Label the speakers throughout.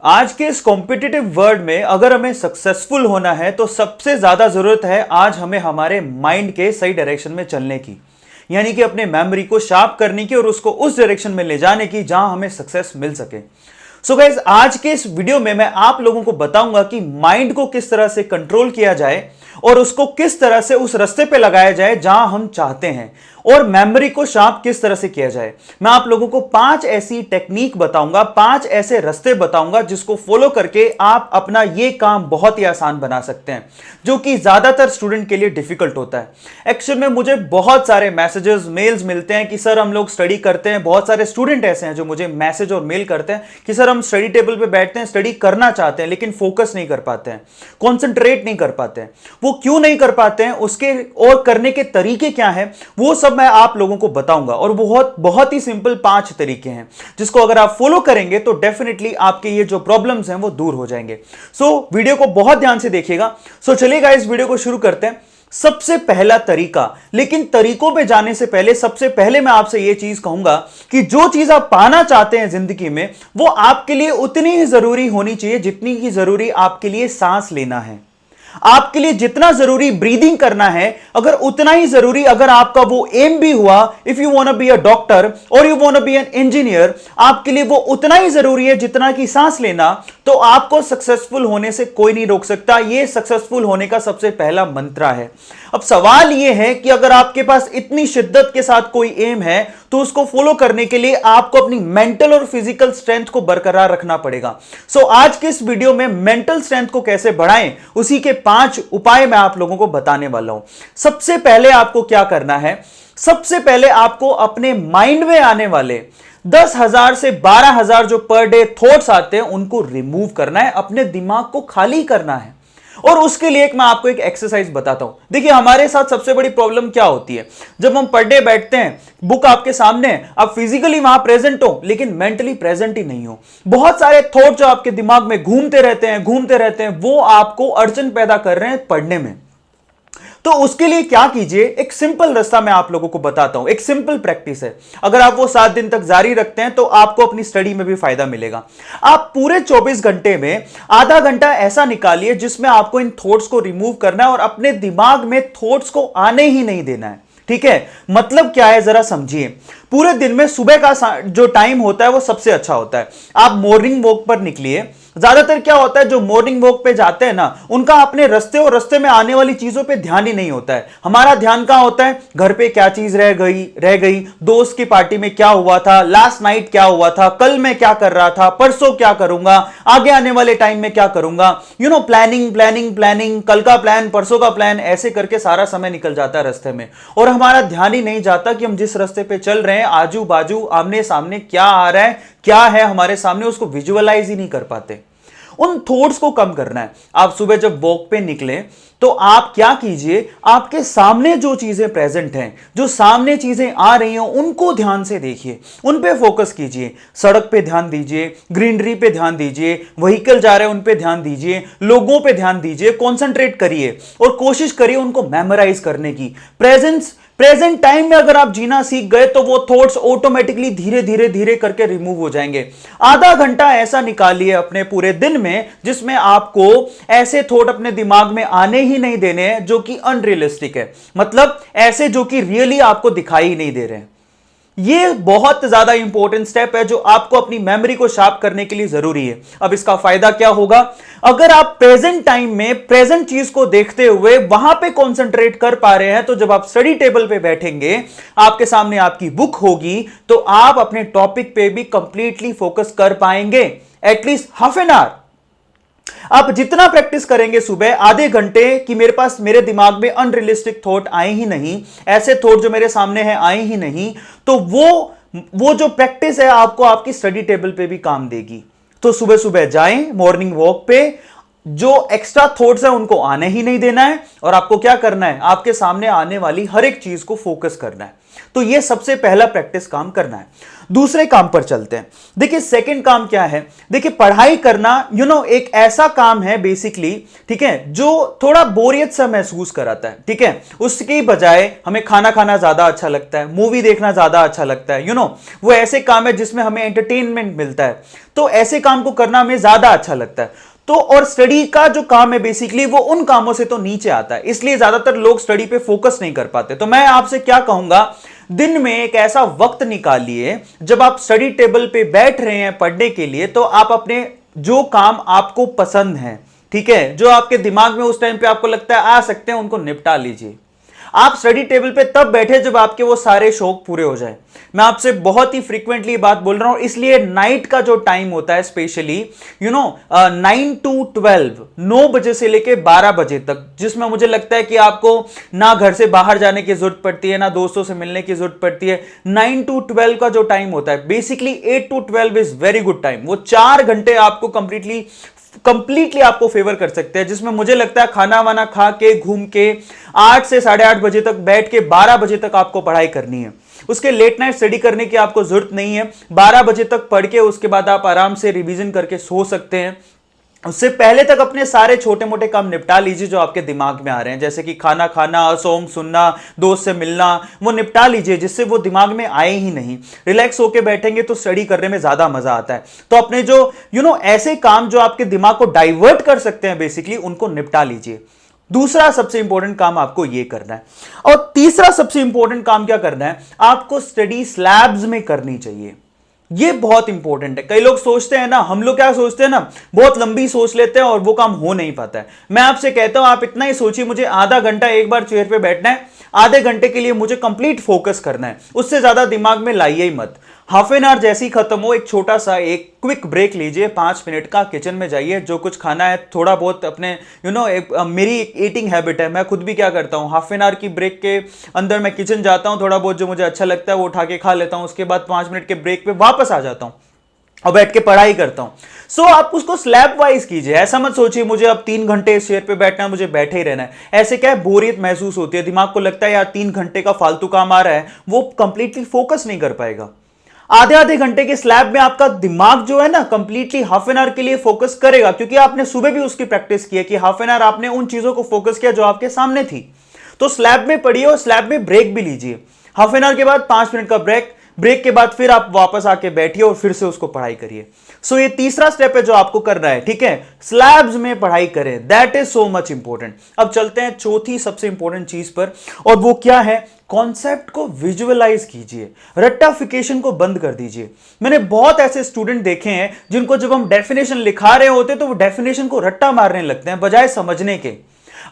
Speaker 1: आज के इस कॉम्पिटिटिव वर्ल्ड में अगर हमें सक्सेसफुल होना है तो सबसे ज्यादा जरूरत है आज हमें हमारे माइंड के सही डायरेक्शन में चलने की, यानी कि अपने मेमोरी को शार्प करने की और उसको उस डायरेक्शन में ले जाने की जहां हमें सक्सेस मिल सके। सो गाइस, आज के इस वीडियो में मैं आप लोगों को बताऊंगा कि माइंड को किस तरह से कंट्रोल किया जाए और उसको किस तरह से उस रास्ते पे लगाया जाए जहां हम चाहते हैं, और मेमोरी को शार्प किस तरह से किया जाए। मैं आप लोगों को 5 ऐसी टेक्निक बताऊंगा, 5 ऐसे रास्ते बताऊंगा जिसको फॉलो करके आप अपना ये काम बहुत ही आसान बना सकते हैं, जो कि ज्यादातर स्टूडेंट के लिए डिफिकल्ट होता है। एक्चुअल में मुझे बहुत सारे मैसेजेस, मेल्स मिलते हैं कि सर हम लोग स्टडी करते हैं। बहुत सारे स्टूडेंट ऐसे हैं जो मुझे मैसेज और मेल करते हैं कि सर हम स्टडी टेबल पे बैठते हैं, स्टडी करना चाहते हैं, लेकिन फोकस नहीं कर पाते हैं, कॉन्सेंट्रेट नहीं कर पाते हैं। वो क्यों नहीं कर पाते हैं, उसके और करने के तरीके क्या हैं, वो सब मैं आप लोगों को बताऊंगा। और बहुत बहुत ही सिंपल 5 तरीके हैं जिसको अगर आप फॉलो करेंगे तो डेफिनेटली आपके ये जो प्रॉब्लम्स हैं वो दूर हो जाएंगे। सो वीडियो को बहुत ध्यान से देखिएगा। सो चलिएगा इस वीडियो को शुरू करते हैं। सबसे पहला तरीका, लेकिन तरीकों पे जाने से पहले सबसे पहले मैं आपसे यह चीज कहूंगा कि जो चीज आप पाना चाहते हैं जिंदगी में वो आपके लिए उतनी ही जरूरी होनी चाहिए जितनी की जरूरी आपके लिए सांस लेना है। आपके लिए जितना जरूरी ब्रीदिंग करना है, अगर उतना ही जरूरी अगर आपका वो एम भी हुआ, if you want to be a doctor और you want to be an engineer, आपके लिए वो उतना ही जरूरी है जितना कि सांस लेना, तो आपको सक्सेसफुल होने से कोई नहीं रोक सकता। ये सक्सेसफुल होने का सबसे पहला मंत्र है। अब सवाल यह है कि अगर आपके पास इतनी शिद्दत के साथ कोई एम है तो उसको फॉलो करने के लिए आपको अपनी मेंटल और फिजिकल स्ट्रेंथ को बरकरार रखना पड़ेगा। सो आज के इस वीडियो में मेंटल स्ट्रेंथ को कैसे बढ़ाएं, उसी के 5 उपाय मैं आप लोगों को बताने वाला हूं। सबसे पहले आपको क्या करना है, सबसे पहले आपको अपने माइंड में आने वाले 10,000 से 12,000 जो पर डे थॉट्स आते हैं उनको रिमूव करना है, अपने दिमाग को खाली करना है। और उसके लिए मैं आपको एक एक्सरसाइज बताता हूं। देखिए हमारे साथ सबसे बड़ी प्रॉब्लम क्या होती है, जब हम पर डे बैठते हैं, बुक आपके सामने है, आप फिजिकली वहां प्रेजेंट हो लेकिन मेंटली प्रेजेंट ही नहीं हो। बहुत सारे थॉट जो आपके दिमाग में घूमते रहते हैं वो आपको अड़चन पैदा कर रहे हैं पढ़ने में। तो उसके लिए क्या कीजिए, एक सिंपल रास्ता मैं आप लोगों को बताता हूं, एक सिंपल प्रैक्टिस है। अगर आप वो 7 दिन तक जारी रखते हैं तो आपको अपनी स्टडी में भी फायदा मिलेगा। आप पूरे 24 घंटे में आधा घंटा ऐसा निकालिए जिसमें आपको इन थॉट्स को रिमूव करना है और अपने दिमाग में थॉट्स को आने ही नहीं देना है। ठीक है, मतलब क्या है जरा समझिए। पूरे दिन में सुबह का जो टाइम होता है वो सबसे अच्छा होता है। आप मॉर्निंग वॉक पर निकलिए। ज्यादातर क्या होता है, जो मॉर्निंग वॉक पे जाते हैं ना, उनका अपने रास्ते और रास्ते में आने वाली चीजों पे ध्यान ही नहीं होता है। हमारा ध्यान कहां होता है, घर पे क्या चीज रह गई, दोस्त की पार्टी में क्या हुआ था, लास्ट नाइट क्या हुआ था, कल मैं क्या कर रहा था, परसों क्या करूंगा, आगे आने वाले टाइम में क्या करूंगा, प्लानिंग, कल का प्लान, परसों का प्लान, ऐसे करके सारा समय निकल जाता है रास्ते में। और हमारा ध्यान ही नहीं जाता कि हम जिस रास्ते पे चल रहे हैं, आजू बाजू आमने सामने क्या आ रहा है, क्या है हमारे सामने, उसको विजुअलाइज ही नहीं कर पाते। उन थॉट्स को कम करना है। आप सुबह जब वॉक पे निकले तो आप क्या कीजिए, आपके सामने जो चीजें प्रेजेंट हैं, जो सामने चीजें आ रही हैं, उनको ध्यान से देखिए, उन पे फोकस कीजिए। सड़क पे ध्यान दीजिए, ग्रीनरी पे ध्यान दीजिए, व्हीकल जा रहे हैं उन पे ध्यान दीजिए, लोगों पे ध्यान दीजिए, कॉन्सेंट्रेट करिए और कोशिश करिए उनको मेमोराइज करने की। प्रेजेंट टाइम में अगर आप जीना सीख गए तो वो थॉट्स ऑटोमेटिकली धीरे धीरे करके रिमूव हो जाएंगे। आधा घंटा ऐसा निकालिए अपने पूरे दिन में जिसमें आपको ऐसे थॉट अपने दिमाग में आने ही नहीं देने हैं जो कि अनरियलिस्टिक है, मतलब ऐसे जो कि रियली आपको दिखाई नहीं दे रहे हैं। ये बहुत ज्यादा इंपॉर्टेंट स्टेप है जो आपको अपनी मेमोरी को शार्प करने के लिए जरूरी है। अब इसका फायदा क्या होगा, अगर आप प्रेजेंट टाइम में प्रेजेंट चीज को देखते हुए वहां पे कंसंट्रेट कर पा रहे हैं तो जब आप स्टडी टेबल पे बैठेंगे, आपके सामने आपकी बुक होगी, तो आप अपने टॉपिक पे भी कंप्लीटली फोकस कर पाएंगे, एटलीस्ट हाफ एन आवर। आप जितना प्रैक्टिस करेंगे सुबह आधे घंटे कि मेरे पास, मेरे दिमाग में अनरियलिस्टिक थॉट आए ही नहीं, ऐसे थॉट जो मेरे सामने हैं आए ही नहीं, तो वो जो प्रैक्टिस है आपको आपकी स्टडी टेबल पे भी काम देगी। तो सुबह सुबह जाएं मॉर्निंग वॉक पे, जो एक्स्ट्रा थॉट्स है उनको आने ही नहीं देना है और आपको क्या करना है, आपके सामने आने वाली हर एक चीज को फोकस करना है। तो ये सबसे पहला प्रैक्टिस काम करना है। दूसरे काम पर चलते हैं। देखिए सेकंड काम क्या है, देखिए पढ़ाई करना एक ऐसा काम है बेसिकली, ठीक है, जो थोड़ा बोरियत सा महसूस कराता है, ठीक है। उसके बजाय हमें खाना खाना ज्यादा अच्छा लगता है, मूवी देखना ज्यादा अच्छा लगता है, वो ऐसे काम है जिसमें हमें एंटरटेनमेंट मिलता है, तो ऐसे काम को करना हमें ज्यादा अच्छा लगता है। तो और स्टडी का जो काम है बेसिकली वो उन कामों से तो नीचे आता है, इसलिए ज्यादातर लोग स्टडी पे फोकस नहीं कर पाते। तो मैं आपसे क्या कहूंगा, दिन में एक ऐसा वक्त निकालिए जब आप स्टडी टेबल पे बैठ रहे हैं पढ़ने के लिए, तो आप अपने जो काम आपको पसंद है, ठीक है, जो आपके दिमाग में उस टाइम पे आपको लगता है आ सकते हैं, उनको निपटा लीजिए। आप स्टडी टेबल पे तब बैठे जब आपके वो सारे शौक पूरे हो जाए। मैं आपसे बहुत ही फ्रीक्वेंटली बात बोल रहा हूं, इसलिए नाइट का जो टाइम होता है स्पेशली 9 to 12, 9 बजे से लेके 12 बजे तक, जिसमें मुझे लगता है कि आपको ना घर से बाहर जाने की जरूरत पड़ती है, ना दोस्तों से मिलने की जरूरत पड़ती है। 9 to 12 का जो टाइम होता है, basically 8 to 12 is very good time. वो 4 घंटे आपको कंप्लीटली आपको फेवर कर सकते हैं, जिसमें मुझे लगता है खाना वाना खा के घूम के 8 से 8:30 बजे तक बैठ के 12 बजे तक आपको पढ़ाई करनी है। उसके लेट नाइट स्टडी करने की आपको जरूरत नहीं है। 12 बजे तक पढ़ के उसके बाद आप आराम से रिवीजन करके सो सकते हैं। उससे पहले तक अपने सारे छोटे मोटे काम निपटा लीजिए जो आपके दिमाग में आ रहे हैं, जैसे कि खाना खाना, सॉन्ग सुनना, दोस्त से मिलना, वो निपटा लीजिए जिससे वो दिमाग में आए ही नहीं। रिलैक्स होके बैठेंगे तो स्टडी करने में ज्यादा मजा आता है। तो अपने जो ऐसे काम जो आपके दिमाग को डाइवर्ट कर सकते हैं बेसिकली, उनको निपटा लीजिए। दूसरा सबसे इंपॉर्टेंट काम आपको यह करना है। और तीसरा सबसे इंपॉर्टेंट काम क्या करना है, आपको स्टडी स्लैब्स में करनी चाहिए। ये बहुत इंपॉर्टेंट है। कई लोग सोचते हैं ना, हम लोग क्या सोचते हैं ना, बहुत लंबी सोच लेते हैं और वो काम हो नहीं पाता है। मैं आपसे कहता हूं आप इतना ही सोचिए, मुझे आधा घंटा एक बार चेयर पे बैठना है, आधे घंटे के लिए मुझे कंप्लीट फोकस करना है, उससे ज्यादा दिमाग में लाइए ही मत। हाफ एन आवर जैसी खत्म हो, एक छोटा सा एक क्विक ब्रेक लीजिए, 5 मिनट का, किचन में जाइए, जो कुछ खाना है थोड़ा बहुत अपने मेरी ईटिंग हैबिट है, मैं खुद भी क्या करता हूँ, हाफ एन आवर की ब्रेक के अंदर मैं किचन जाता हूँ, थोड़ा बहुत जो मुझे अच्छा लगता है वो उठा के खा लेता हूँ, उसके बाद 5 मिनट के ब्रेक पे वापस आ जाता हूँ और बैठ के पढ़ाई करता हूं। सो आप उसको स्लैब वाइज कीजिए। ऐसा मत सोचिए मुझे अब 3 घंटे इस चेयर पे बैठना है, मुझे बैठे ही रहना है। ऐसे क्या है, बोरियत महसूस होती है, दिमाग को लगता है यार 3 घंटे का फालतू काम आ रहा है, वो कंप्लीटली फोकस नहीं कर पाएगा। आधे आधे घंटे के स्लैब में आपका दिमाग जो है ना कंप्लीटली हाफ एन आवर के लिए फोकस करेगा, क्योंकि आपने सुबह भी उसकी प्रैक्टिस की है कि हाफ एन आवर आपने उन चीजों को फोकस किया जो आपके सामने थी। तो स्लैब में पढ़िए और स्लैब में ब्रेक भी लीजिए। हाफ एन आवर के बाद 5 मिनट का ब्रेक के बाद फिर आप वापस आके बैठिए और फिर से उसको पढ़ाई करिए। सो ये तीसरा स्टेप है जो आपको करना है, ठीक है, स्लैब्स में पढ़ाई करें। That is so much important. अब चलते हैं चौथी सबसे इंपॉर्टेंट चीज पर, और वो क्या है, कॉन्सेप्ट को विजुअलाइज कीजिए, रट्टाफिकेशन को बंद कर दीजिए। मैंने बहुत ऐसे स्टूडेंट देखे हैं जिनको जब हम डेफिनेशन लिखा रहे होते तो वो डेफिनेशन को रट्टा मारने लगते हैं बजाय समझने के।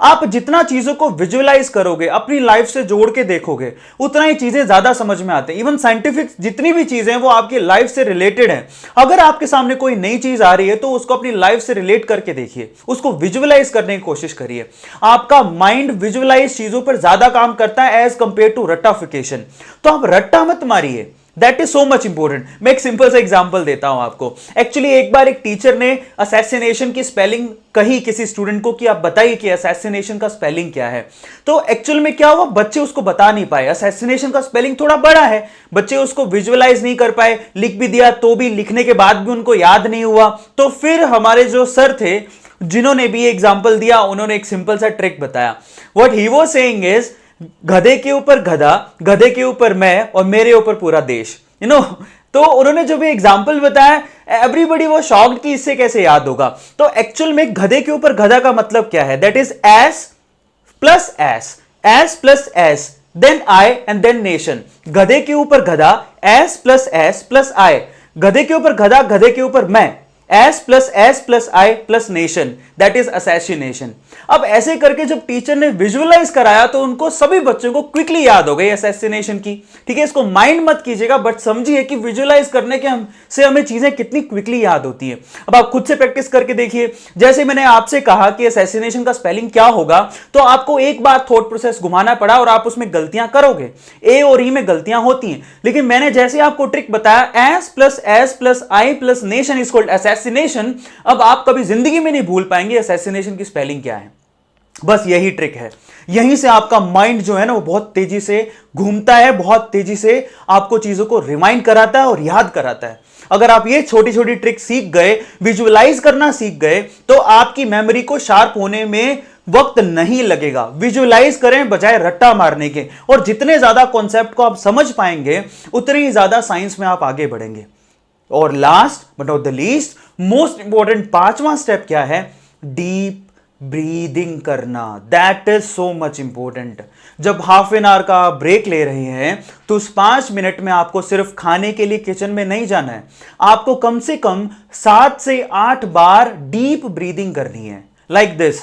Speaker 1: आप जितना चीजों को विजुअलाइज करोगे, अपनी लाइफ से जोड़ के देखोगे, उतना ही चीजें ज्यादा समझ में आते हैं। इवन साइंटिफिक जितनी भी चीजें हैं वो आपकी लाइफ से रिलेटेड हैं। अगर आपके सामने कोई नई चीज आ रही है तो उसको अपनी लाइफ से रिलेट करके देखिए, उसको विजुअलाइज करने की कोशिश करिए। आपका माइंड विजुअलाइज चीजों पर ज्यादा काम करता है एज कंपेयर टू रट्टाफिकेशन। तो आप रट्टा मत मारिए, that is so much important. मैं एक सिंपल सा एग्जांपल देता हूं आपको। एक्चुअली एक बार एक टीचर ने असैसिनेशन की स्पेलिंग कही किसी स्टूडेंट को कि आप बताइए कि असैसिनेशन का स्पेलिंग क्या है। तो एक्चुअल में क्या हुआ, बच्चे उसको बता नहीं पाए। असैसिनेशन का स्पेलिंग थोड़ा बड़ा है, बच्चे उसको विजुअलाइज नहीं कर पाए, लिख भी दिया तो भी लिखने के बाद भी उनको याद नहीं हुआ। तो फिर हमारे जो सर थे जिन्होंने भी एग्जाम्पल दिया, उन्होंने एक सिंपल सा ट्रिक बताया। What he was saying is, गधे के ऊपर गधा, गधे के ऊपर मैं और मेरे ऊपर पूरा देश, तो उन्होंने जो भी एग्जाम्पल बताया, एवरीबॉडी वो शॉक्ड कि इससे कैसे याद होगा। तो एक्चुअल में गधे के ऊपर गधा का मतलब क्या है, that is S plus S then I and then nation. गधे के ऊपर गधा, एस प्लस आई, गधे के ऊपर गधा, गधे के ऊपर मैं, S plus I plus nation, that is assassination. अब ऐसे करके जब टीचर ने विजुअलाइज कराया तो उनको सभी बच्चों को क्विकली याद हो गई असैसिनेशन की। ठीक है, इसको माइंड मत कीजिएगा, बट समझिए कि विजुअलाइज करने के से हमें चीजें कितनी क्विकली याद होती हैं। अब आप खुद से प्रैक्टिस करके देखिए। जैसे मैंने आपसे कहा कि असैसिनेशन का स्पेलिंग क्या होगा, तो आपको एक बार थॉट प्रोसेस घुमाना पड़ा और आप उसमें गलतियां करोगे, ए और ई में गलतियां होती हैं। लेकिन मैंने जैसे आपको ट्रिक बताया, S plus I plus nation is called assassination, अब आप कभी जिंदगी में नहीं भूल पाएंगे असैसिनेशन की स्पेलिंग क्या है। बस यही ट्रिक है। यहीं से आपका माइंड जो है ना वो बहुत तेजी से घूमता है, बहुत तेजी से आपको चीजों को रिमाइंड कराता है और याद कराता है। अगर आप ये छोटी छोटी ट्रिक सीख गए, विजुअलाइज करना सीख गए, तो आपकी मेमोरी को शार्प होने में वक्त नहीं लगेगा। विजुअलाइज करें बजाय रट्टा मारने के, और जितने ज्यादा कॉन्सेप्ट को आप समझ पाएंगे उतने ही ज्यादा साइंस में आप आगे बढ़ेंगे। और last but not the least, most important पांचवा स्टेप क्या है? डीप ब्रीदिंग करना। That is so much important. जब हाफ एन आवर का ब्रेक ले रहे हैं तो उस 5 मिनट में आपको सिर्फ खाने के लिए किचन में नहीं जाना है, आपको कम से कम 7 से 8 बार डीप ब्रीदिंग करनी है, लाइक दिस।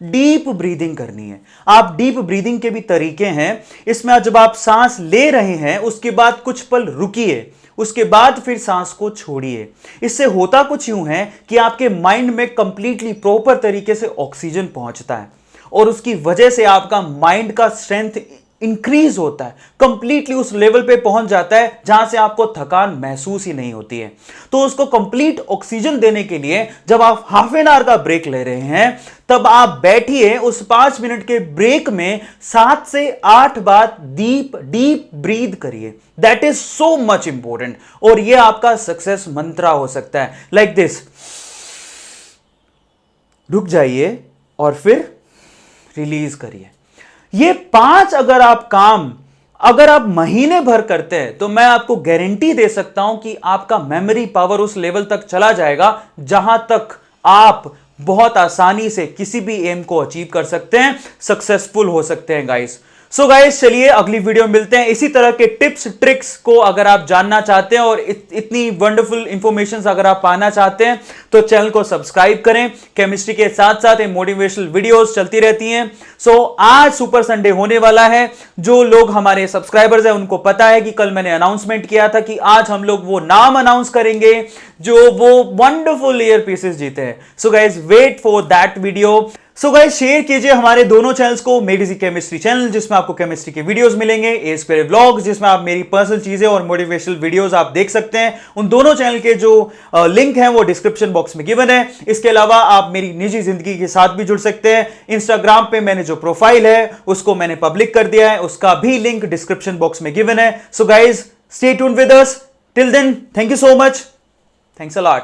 Speaker 1: डीप ब्रीदिंग करनी है। आप डीप ब्रीदिंग के भी तरीके हैं। इसमें जब आप सांस ले रहे हैं उसके बाद कुछ पल रुकिए, उसके बाद फिर सांस को छोड़िए। इससे होता कुछ यूं है कि आपके माइंड में कंप्लीटली प्रॉपर तरीके से ऑक्सीजन पहुंचता है और उसकी वजह से आपका माइंड का स्ट्रेंथ इंक्रीज होता है, कंप्लीटली उस लेवल पे पहुंच जाता है जहां से आपको थकान महसूस ही नहीं होती है। तो उसको कंप्लीट ऑक्सीजन देने के लिए जब आप हाफ एन आवर का ब्रेक ले रहे हैं तब आप बैठिए, उस 5 मिनट के ब्रेक में 7 से 8 बार डीप डीप ब्रीद करिए। That is so much important और यह आपका सक्सेस मंत्रा हो सकता है, लाइक दिस। रुक जाइए और फिर रिलीज करिए। ये 5 अगर आप महीने भर करते हैं तो मैं आपको गारंटी दे सकता हूं कि आपका मेमोरी पावर उस लेवल तक चला जाएगा जहां तक आप बहुत आसानी से किसी भी एम को अचीव कर सकते हैं, सक्सेसफुल हो सकते हैं गाइस। सो गाइस चलिए अगली वीडियो में मिलते हैं। इसी तरह के टिप्स ट्रिक्स को अगर आप जानना चाहते हैं और इतनी वंडरफुल इंफॉर्मेशन अगर आप पाना चाहते हैं तो चैनल को सब्सक्राइब करें। केमिस्ट्री के साथ साथ मोटिवेशनल वीडियोस चलती रहती हैं। सो आज सुपर संडे होने वाला है। जो लोग हमारे सब्सक्राइबर्स हैं उनको पता है कि कल मैंने अनाउंसमेंट किया था कि आज हम लोग वो नाम अनाउंस करेंगे जो वो वंडरफुल ईयर पीसेस जीते हैं। So guys wait for that video. So guys share कीजिए हमारे दोनों चैनल्स को, मेडिसी केमिस्ट्री चैनल जिसमें आपको केमिस्ट्री के वीडियोस मिलेंगे, ए स्क्वायर व्लॉग्स जिसमें आप मेरी पर्सनल चीजें और मोटिवेशनल वीडियोस आप देख सकते हैं। उन दोनों चैनल के जो लिंक हैं वो डिस्क्रिप्शन बॉक्स में गिवन है। इसके अलावा आप मेरी निजी जिंदगी के साथ भी जुड़ सकते हैं। इंस्टाग्राम पे मैंने जो प्रोफाइल है उसको मैंने पब्लिक कर दिया है, उसका भी लिंक डिस्क्रिप्शन बॉक्स में गिवन है। So guys stay tuned with us till then, thank you so much, thanks a lot.